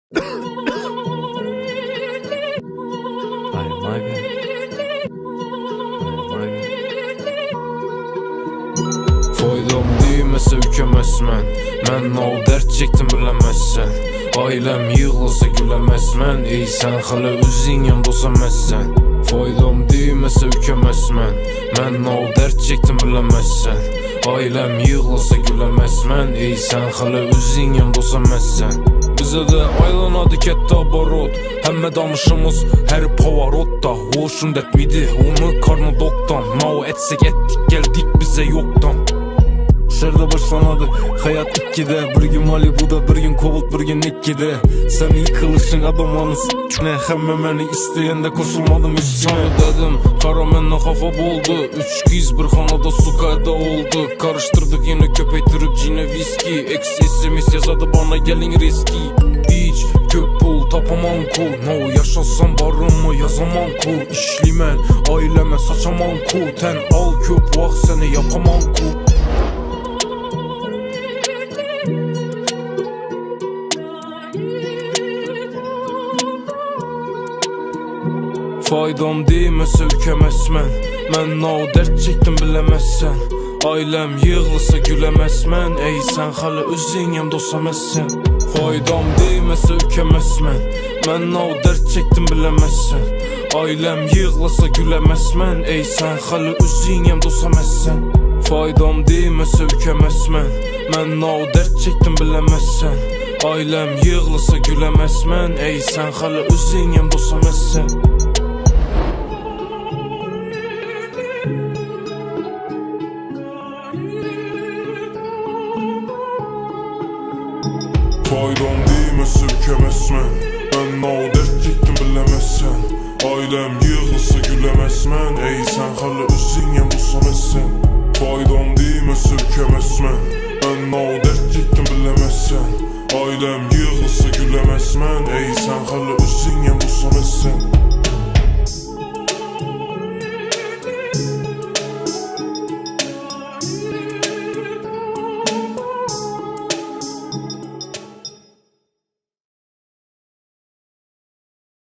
Foydam değməsə ükəməzmən. Mən o dərd çəkdim biləməzsən. Ailəm yığılsa güləməzmən. Ey sən hələ özün yanında olsaməzsən. Foydam değməsə ükəməzmən. Mən o dərd çəkdim biləməzsən. Ailəm yığılsa güləməzmən. Ey sən hələ özün yanında olsaməzsən. Bizə də aylanadı kətdə abarot. Həmmə danışımız hər pavarotda. Hoşun dətmidi onu karnı doktan. Nao etsək etdik geldik bizə yoktan. Şərdə başlanadı hayat ikkide. Bir gün Malibu'da, bir gün Kovult, bir gün ikkide. Sen yıkılışın adamlarını s**ne. Həmmə məni istəyəndə koşulmadım üstüne. Sana dedim kara mənlə xafa boldu. Üç qiz bir xanada su qayda oldu. Karıştırdık yine köpəktirib cine viski. Ex SMS yazadı bana gelin riski. Hiç köp pul tapamam ku. No yaşasam barımı yazamam ku. İşlimən ailəmə saçamam ku. Tən al köp vaxt səni yapamam ku. Faydam değməsə ükəməzmən. Mən o dərd çəkdim biləməzsən. Ailəm yığılsa güləməzmən. Ey sən hələ özün yanımda olsaməzsən. Faydam değməsə ükəməzmən. Mən o dərd çəkdim biləməzsən. Ailəm yığılsa güləməzmən. Ey sən hələ özün yanımda olsaməzsən. Faydam değməsə ükəməzmən. Mən o dərd çəkdim biləməzsən. Ailəm yığılsa güləməzmən. Ey sən hələ özün yanımda olsaməzsən. Faydam değməsə ükəməzmən. Mən o dərd çəkdim biləməzsən. Ailəm yığılsa güləməzmən. Ey sən hələ özün yanımda olsaməzsən. Faydam değməsə ükəməzmən. Mən o dərd çəkdim biləməzsən. Ailəm yığılsa güləməzmən. Ey sən hələ özün